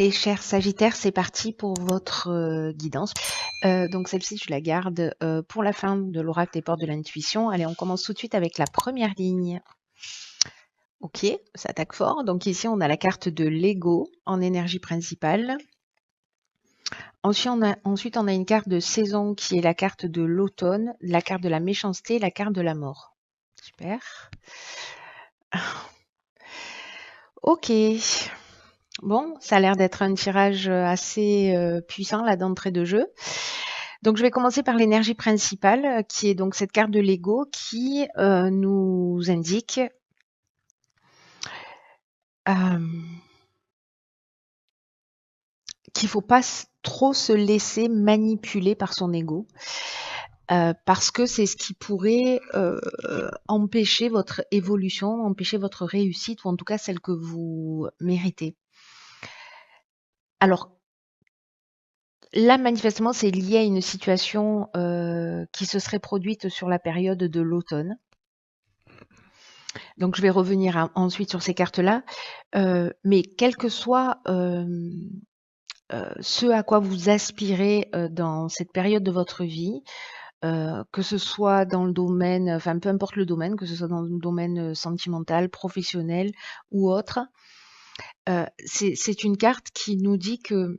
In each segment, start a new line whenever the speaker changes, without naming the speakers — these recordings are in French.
Les chers Sagittaires, c'est parti pour votre guidance. Donc celle-ci, je la garde pour la fin de l'oracle des portes de l'intuition. Allez, on commence tout de suite avec la première ligne. Ok, ça attaque fort. Donc ici, on a la carte de l'ego en énergie principale. Ensuite, on a une carte de saison qui est la carte de l'automne, la carte de la méchanceté, la carte de la mort. Super. Ok. Bon, ça a l'air d'être un tirage assez puissant là d'entrée de jeu. Donc je vais commencer par l'énergie principale, qui est donc cette carte de l'ego qui nous indique qu'il ne faut pas trop se laisser manipuler par son ego, parce que c'est ce qui pourrait empêcher votre évolution, empêcher votre réussite, ou en tout cas celle que vous méritez. Alors, là, manifestement, c'est lié à une situation qui se serait produite sur la période de l'automne. Donc, je vais revenir ensuite sur ces cartes-là. Mais quel que soit ce à quoi vous aspirez dans cette période de votre vie, que ce soit dans le domaine, enfin peu importe le domaine, que ce soit dans le domaine sentimental, professionnel ou autre, c'est une carte qui nous dit que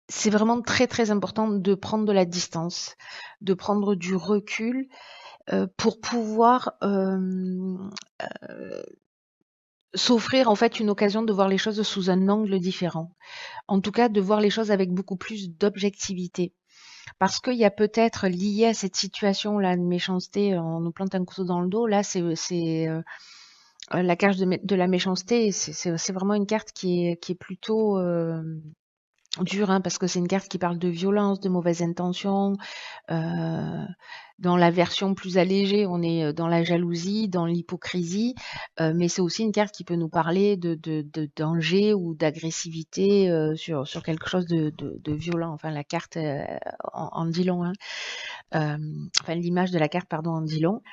c'est vraiment très très important de prendre de la distance, de prendre du recul pour pouvoir s'offrir en fait une occasion de voir les choses sous un angle différent. En tout cas, de voir les choses avec beaucoup plus d'objectivité. Parce qu'il y a peut-être lié à cette situation-là de méchanceté, on nous plante un couteau dans le dos, là c'est la carte de la méchanceté, c'est vraiment une carte qui est plutôt dure, hein, parce que c'est une carte qui parle de violence, de mauvaises intentions. Dans la version plus allégée, on est dans la jalousie, dans l'hypocrisie, mais c'est aussi une carte qui peut nous parler de danger ou d'agressivité sur quelque chose de violent. Enfin, la carte en dit long, hein. Enfin, l'image de la carte, pardon, en dit long.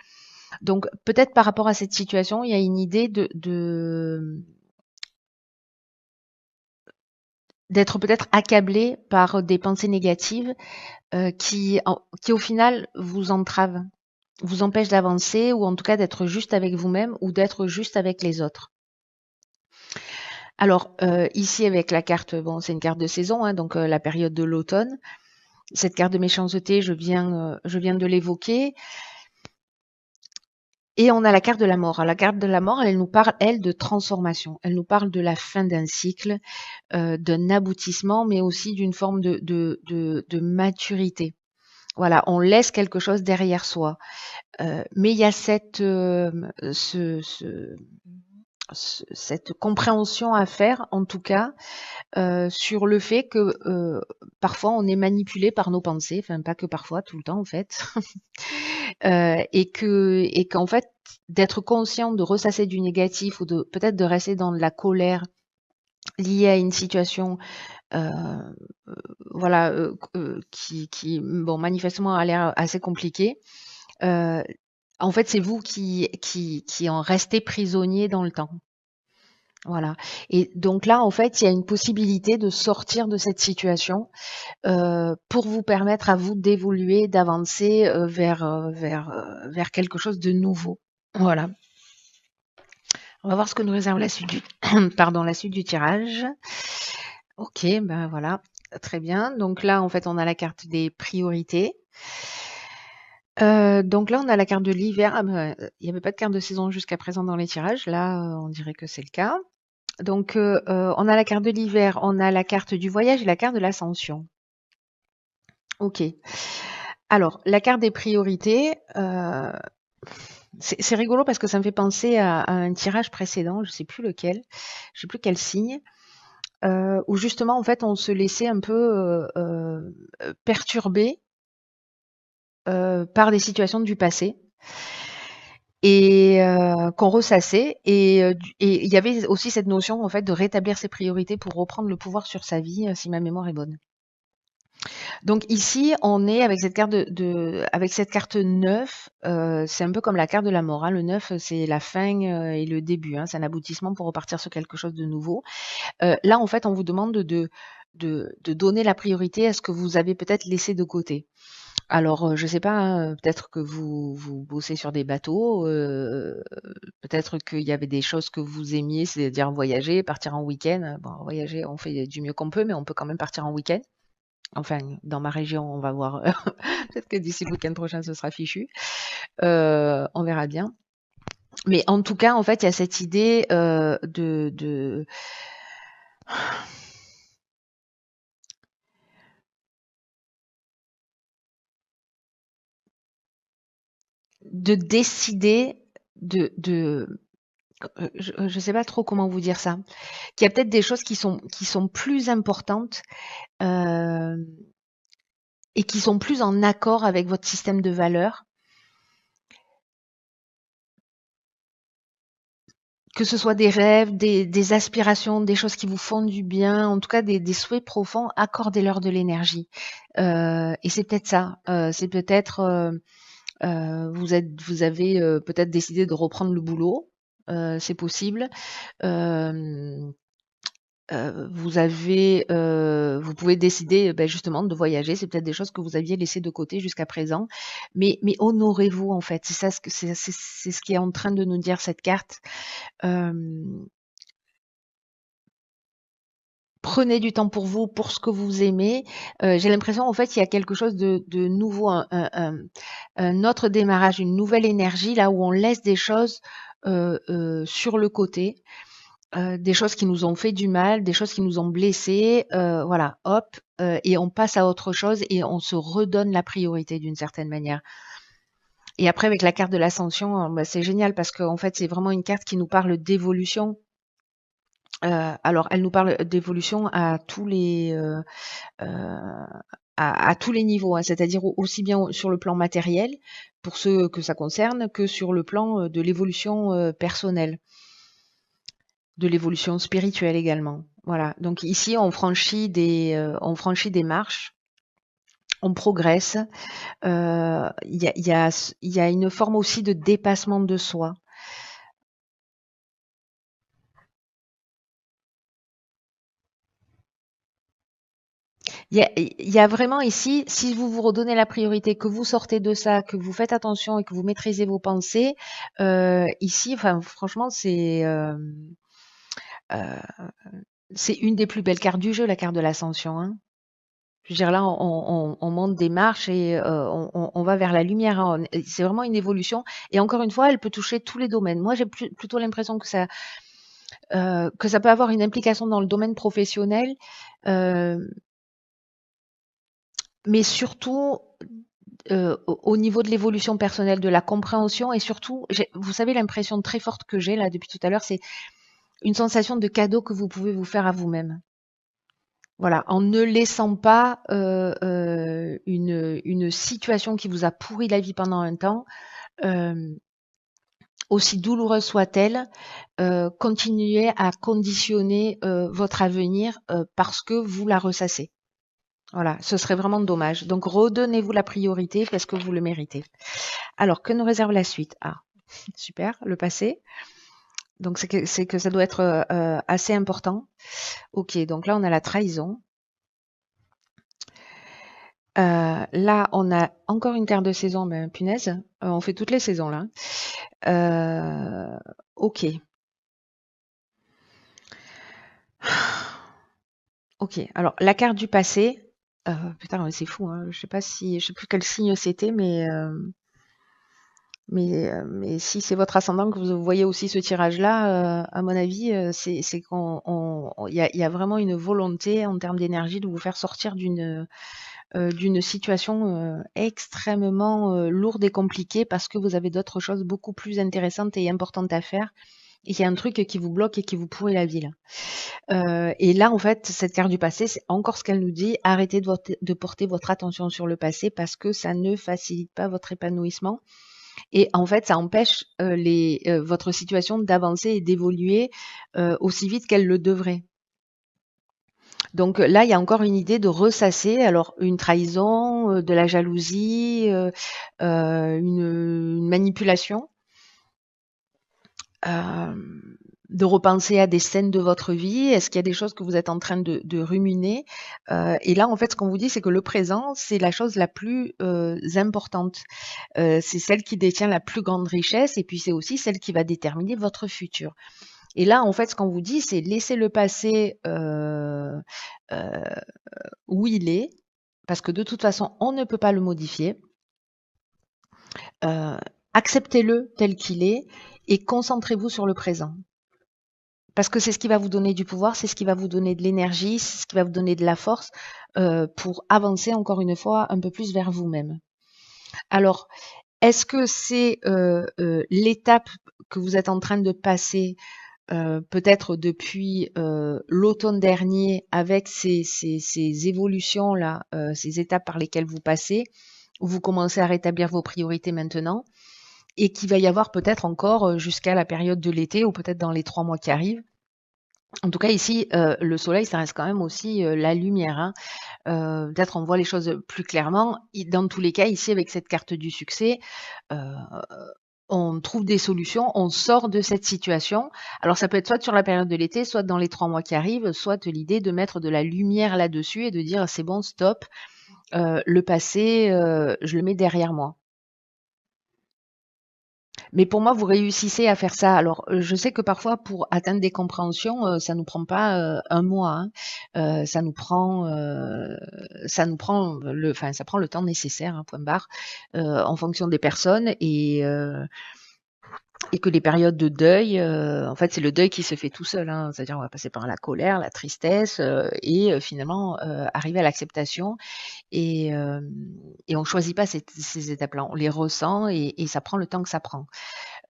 Donc, peut-être par rapport à cette situation, il y a une idée d'être peut-être accablé par des pensées négatives qui au final vous entravent, vous empêchent d'avancer ou en tout cas d'être juste avec vous-même ou d'être juste avec les autres. Alors ici avec la carte, bon c'est une carte de saison, hein, donc la période de l'automne. Cette carte de méchanceté, je viens de l'évoquer. Et on a la carte de la mort. Alors, la carte de la mort, elle nous parle, elle, de transformation. Elle nous parle de la fin d'un cycle, d'un aboutissement, mais aussi d'une forme de maturité. Voilà, on laisse quelque chose derrière soi. Mais il y a cette compréhension à faire, en tout cas, sur le fait que parfois on est manipulé par nos pensées, enfin pas que parfois, tout le temps en fait, et qu'en fait d'être conscient de ressasser du négatif ou de peut-être de rester dans de la colère liée à une situation voilà qui bon manifestement a l'air assez compliquée. En fait, c'est vous qui en restez prisonnier dans le temps. Voilà. Et donc là, en fait, il y a une possibilité de sortir de cette situation pour vous permettre à vous d'évoluer, d'avancer vers quelque chose de nouveau. Voilà. On va voir ce que nous réserve la suite du, pardon, la suite du tirage. Ok, ben voilà, très bien. Donc là, en fait, on a la carte des priorités. Donc là, on a la carte de l'hiver. Ah ben, il n'y avait pas de carte de saison jusqu'à présent dans les tirages. Là, on dirait que c'est le cas. Donc, on a la carte de l'hiver, on a la carte du voyage et la carte de l'ascension. Ok. Alors, la carte des priorités, c'est rigolo parce que ça me fait penser à un tirage précédent, je sais plus lequel, je sais plus quel signe, où justement, en fait, on se laissait un peu perturber par des situations du passé et qu'on ressassait. Et il y avait aussi cette notion, en fait, de rétablir ses priorités pour reprendre le pouvoir sur sa vie, si ma mémoire est bonne. Donc ici, on est avec cette carte avec cette carte 9, c'est un peu comme la carte de la mort, hein. Le 9, c'est la fin, et le début, hein. C'est un aboutissement pour repartir sur quelque chose de nouveau. Là, en fait, on vous demande de donner la priorité à ce que vous avez peut-être laissé de côté. Alors, je sais pas, hein, peut-être que vous bossez sur des bateaux, peut-être qu'il y avait des choses que vous aimiez, c'est-à-dire voyager, partir en week-end. Bon, voyager, on fait du mieux qu'on peut, mais on peut quand même partir en week-end. Enfin, dans ma région, on va voir. Peut-être que d'ici le week-end prochain, ce sera fichu. On verra bien. Mais en tout cas, en fait, il y a cette idée de décider je ne sais pas trop comment vous dire ça. Qu'il y a peut-être des choses qui sont plus importantes, euh, et qui sont plus en accord avec votre système de valeurs, que ce soit des rêves, des aspirations, des choses qui vous font du bien, en tout cas des souhaits profonds, accordez-leur de l'énergie. Et c'est peut-être ça. C'est peut-être vous avez peut-être décidé de reprendre le boulot. C'est possible. Euh, vous pouvez décider, justement de voyager. C'est peut-être des choses que vous aviez laissées de côté jusqu'à présent, mais honorez-vous en fait. C'est ça c'est ce qui est en train de nous dire cette carte. Hem, Prenez du temps pour vous, pour ce que vous aimez. J'ai l'impression en fait il y a quelque chose de nouveau, un autre démarrage, une nouvelle énergie là où on laisse des choses, sur le côté. Des choses qui nous ont fait du mal, des choses qui nous ont blessés, voilà, hop, et on passe à autre chose et on se redonne la priorité d'une certaine manière. Et après avec la carte de l'ascension, c'est génial parce qu'en fait, c'est vraiment une carte qui nous parle d'évolution. Alors elle nous parle d'évolution à tous les niveaux, hein, c'est-à-dire aussi bien sur le plan matériel, pour ceux que ça concerne, que sur le plan, de l'évolution, personnelle. De l'évolution spirituelle également. Voilà. Donc ici, on franchit des marches, on progresse. Il y a une forme aussi de dépassement de soi. Il y a vraiment ici, si vous vous redonnez la priorité, que vous sortez de ça, que vous faites attention et que vous maîtrisez vos pensées, ici, enfin, franchement, euh, c'est une des plus belles cartes du jeu, la carte de l'ascension, hein. Je veux dire, là, on monte des marches et on va vers la lumière, hein. C'est vraiment une évolution. Et encore une fois, elle peut toucher tous les domaines. Moi, j'ai plutôt l'impression que ça peut avoir une implication dans le domaine professionnel, euh, mais surtout au niveau de l'évolution personnelle, de la compréhension et surtout, vous savez, l'impression très forte que j'ai là depuis tout à l'heure, c'est une sensation de cadeau que vous pouvez vous faire à vous-même. Voilà, en ne laissant pas une situation qui vous a pourri la vie pendant un temps, euh, aussi douloureuse soit-elle, continuer à conditionner votre avenir parce que vous la ressassez. Voilà, ce serait vraiment dommage. Donc redonnez-vous la priorité parce que vous le méritez. Alors, que nous réserve la suite? Ah, super, le passé. Donc c'est que ça doit être assez important. Ok, donc là on a la trahison. Là, on a encore une carte de saison, mais punaise, on fait toutes les saisons là. Ok, ok. Alors la carte du passé, putain, ouais, c'est fou, hein. Je sais plus quel signe c'était, mais si c'est votre ascendant que vous voyez aussi ce tirage-là, à mon avis, c'est qu'il y a vraiment une volonté en termes d'énergie de vous faire sortir d'une situation extrêmement lourde et compliquée parce que vous avez d'autres choses beaucoup plus intéressantes et importantes à faire et qu'il y a un truc qui vous bloque et qui vous pourrit la vie là. Et là, en fait, cette carte du passé, c'est encore ce qu'elle nous dit, arrêtez de porter votre attention sur le passé parce que ça ne facilite pas votre épanouissement et en fait, ça empêche votre situation d'avancer et d'évoluer aussi vite qu'elle le devrait. Donc là, il y a encore une idée de ressasser, alors une trahison, de la jalousie, une manipulation, de repenser à des scènes de votre vie. Est-ce qu'il y a des choses que vous êtes en train de ruminer? Et là, en fait, ce qu'on vous dit, c'est que le présent, c'est la chose la plus importante. C'est celle qui détient la plus grande richesse et puis c'est aussi celle qui va déterminer votre futur. Et là, en fait, ce qu'on vous dit, c'est laisser le passé euh, où il est, parce que de toute façon, on ne peut pas le modifier. Euh, Acceptez-le tel qu'il est et concentrez-vous sur le présent. Parce que c'est ce qui va vous donner du pouvoir, c'est ce qui va vous donner de l'énergie, c'est ce qui va vous donner de la force pour avancer encore une fois un peu plus vers vous-même. Alors, est-ce que c'est l'étape que vous êtes en train de passer peut-être depuis l'automne dernier avec ces évolutions-là, ces étapes par lesquelles vous passez, où vous commencez à rétablir vos priorités maintenant, et qu'il va y avoir peut-être encore jusqu'à la période de l'été ou peut-être dans les 3 mois qui arrivent. En tout cas, ici, le soleil, ça reste quand même aussi la lumière. Hein. Peut-être on voit les choses plus clairement. Dans tous les cas, ici, avec cette carte du succès, euh, on trouve des solutions, on sort de cette situation. Alors ça peut être soit sur la période de l'été, soit dans les 3 mois qui arrivent, soit l'idée de mettre de la lumière là-dessus et de dire c'est bon, stop, le passé, je le mets derrière moi. Mais pour moi, vous réussissez à faire ça. Alors, je sais que parfois, pour atteindre des compréhensions, ça nous prend pas 1 mois. Hein. Ça prend le temps nécessaire, hein, point barre, en fonction des personnes et que les périodes de deuil, en fait, c'est le deuil qui se fait tout seul. Hein. C'est-à-dire, on va passer par la colère, la tristesse et finalement arriver à l'acceptation. Et, euh, et on choisit pas ces étapes-là. On les ressent et ça prend le temps que ça prend.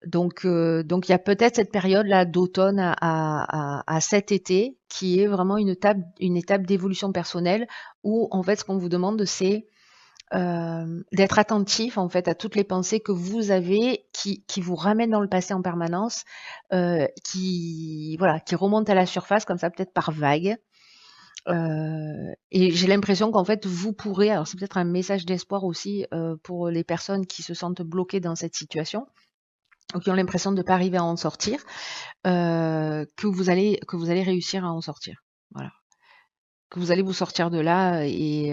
Donc il y a peut-être cette période-là d'automne à cet été qui est vraiment une étape d'évolution personnelle où en fait ce qu'on vous demande c'est d'être attentif en fait à toutes les pensées que vous avez qui vous ramènent dans le passé en permanence, qui remontent à la surface comme ça peut-être par vagues. Et j'ai l'impression qu'en fait vous pourrez, alors c'est peut-être un message d'espoir aussi pour les personnes qui se sentent bloquées dans cette situation ou qui ont l'impression de ne pas arriver à en sortir, que vous allez réussir à en sortir. Voilà. Que vous allez vous sortir de là et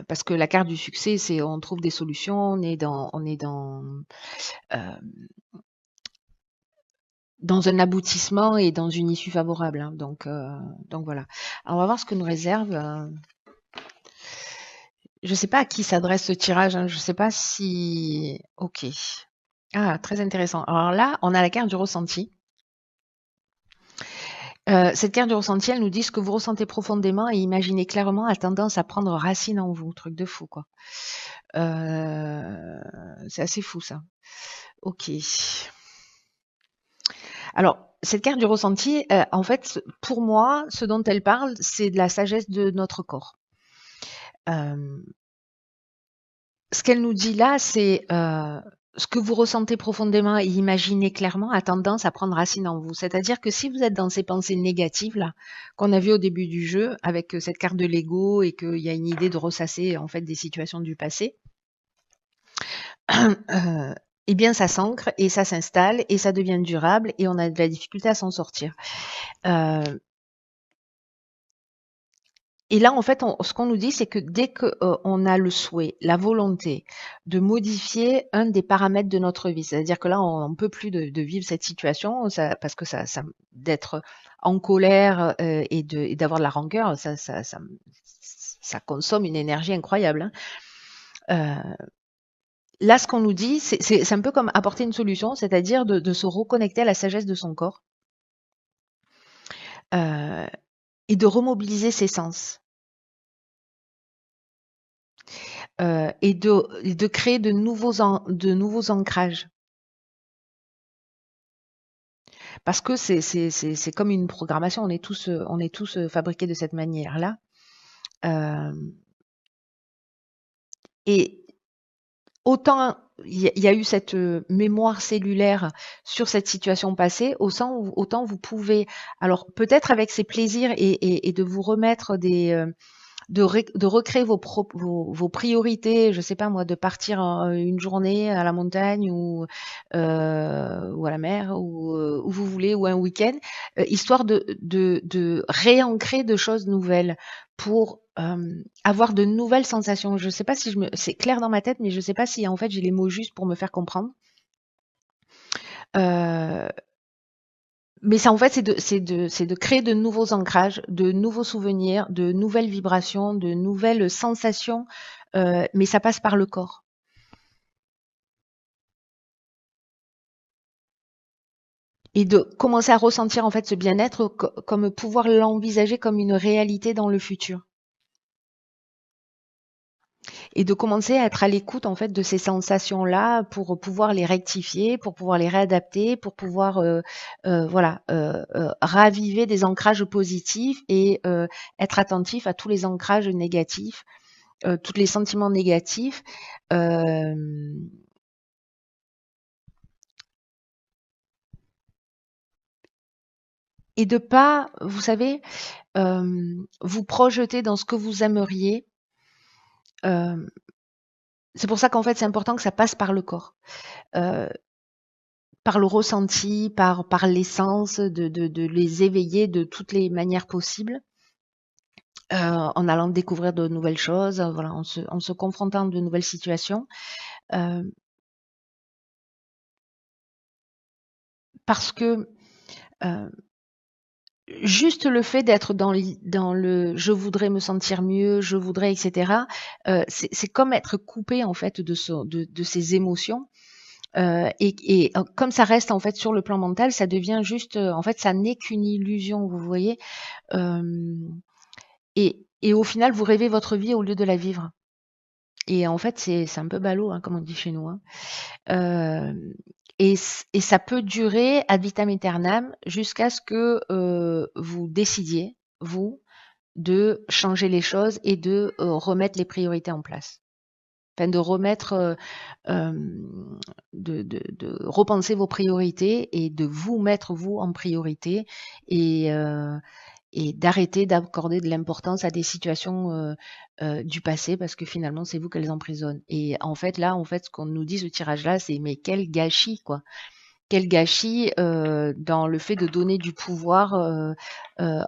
parce que la carte du succès, c'est on trouve des solutions, euh, dans un aboutissement et dans une issue favorable. Hein. Donc voilà. Alors, on va voir ce que nous réserve. Je ne sais pas à qui s'adresse ce tirage. Hein. Je ne sais pas si. Ok. Ah, très intéressant. Alors là, on a la carte du ressenti. Cette carte du ressenti, elle nous dit ce que vous ressentez profondément et imaginez clairement a tendance à prendre racine en vous. Truc de fou, quoi. C'est assez fou, ça. Ok. Alors, cette carte du ressenti, en fait, pour moi, ce dont elle parle, c'est de la sagesse de notre corps. Ce qu'elle nous dit là, c'est ce que vous ressentez profondément et imaginez clairement a tendance à prendre racine en vous. C'est-à-dire que si vous êtes dans ces pensées négatives là qu'on a vu au début du jeu avec cette carte de l'ego et qu'il y a une idée de ressasser en fait des situations du passé, eh bien ça s'ancre et ça s'installe et ça devient durable et on a de la difficulté à s'en sortir. Euh, Et là, en fait, ce qu'on nous dit, c'est que dès qu'on a le souhait, la volonté de modifier un des paramètres de notre vie, c'est-à-dire que là, on ne peut plus de vivre cette situation, parce que d'être en colère et d'avoir de la rancœur, ça consomme une énergie incroyable. Hein. Là, ce qu'on nous dit, c'est un peu comme apporter une solution, c'est-à-dire de se reconnecter à la sagesse de son corps euh, et de remobiliser ses sens. Et de créer de nouveaux ancrages. Parce que c'est comme une programmation, on est tous fabriqués de cette manière-là. Euh, et autant il y a eu cette mémoire cellulaire sur cette situation passée, autant vous pouvez, alors peut-être avec ces plaisirs et de vous remettre de recréer vos priorités, je sais pas moi, de partir une journée à la montagne ou à la mer ou où vous voulez ou un week-end, histoire de réancrer de choses nouvelles pour avoir de nouvelles sensations. Je sais pas si c'est clair dans ma tête, mais je sais pas si en fait j'ai les mots justes pour me faire comprendre. Euh, mais ça, en fait, c'est de créer de nouveaux ancrages, de nouveaux souvenirs, de nouvelles vibrations, de nouvelles sensations, mais ça passe par le corps. Et de commencer à ressentir en fait ce bien-être comme pouvoir l'envisager comme une réalité dans le futur. Et de commencer à être à l'écoute en fait de ces sensations-là pour pouvoir les rectifier, pour pouvoir les réadapter, pour pouvoir voilà raviver des ancrages positifs et être attentif à tous les ancrages négatifs, tous les sentiments négatifs. euh, et de pas, vous savez, vous projeter dans ce que vous aimeriez. euh, c'est pour ça qu'en fait c'est important que ça passe par le corps. Euh, par le ressenti, par l'essence, de les éveiller de toutes les manières possibles, en allant découvrir de nouvelles choses, voilà, en se confrontant à de nouvelles situations. Euh, parce que euh, juste le fait d'être dans le je voudrais me sentir mieux, je voudrais, etc., c'est comme être coupé en fait de ses émotions. Comme ça reste en fait sur le plan mental, ça devient juste, en fait, ça n'est qu'une illusion, vous voyez. Euh, et au final, vous rêvez votre vie au lieu de la vivre. Et en fait, c'est un peu ballot, hein, comme on dit chez nous. Hein. Euh, et ça peut durer ad vitam aeternam jusqu'à ce que vous décidiez, vous, de changer les choses et de remettre les priorités en place. Enfin, de remettre, de repenser vos priorités et de vous mettre vous en priorité et, euh, et d'arrêter d'accorder de l'importance à des situations du passé parce que finalement c'est vous qu'elles emprisonnent. Et en fait là, en fait, ce qu'on nous dit ce tirage-là, c'est mais quel gâchis quoi. Quel gâchis dans le fait de donner du pouvoir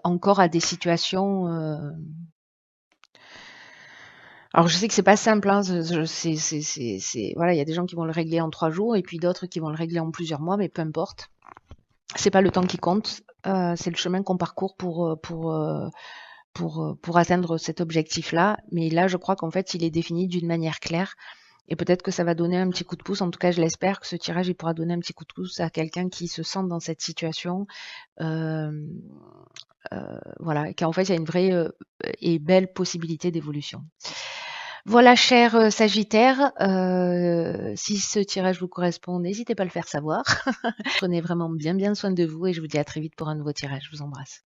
encore à des situations. Alors je sais que c'est pas simple, hein, voilà, il y a des gens qui vont le régler en 3 jours et puis d'autres qui vont le régler en plusieurs mois, mais peu importe. C'est pas le temps qui compte, c'est le chemin qu'on parcourt pour atteindre cet objectif-là. Mais là, je crois qu'en fait, il est défini d'une manière claire. Et peut-être que ça va donner un petit coup de pouce. En tout cas, je l'espère que ce tirage, il pourra donner un petit coup de pouce à quelqu'un qui se sent dans cette situation. Euh, voilà, qu'en fait, il y a une vraie et belle possibilité d'évolution. Voilà, cher Sagittaire, si ce tirage vous correspond, n'hésitez pas à le faire savoir. Prenez vraiment bien soin de vous et je vous dis à très vite pour un nouveau tirage. Je vous embrasse.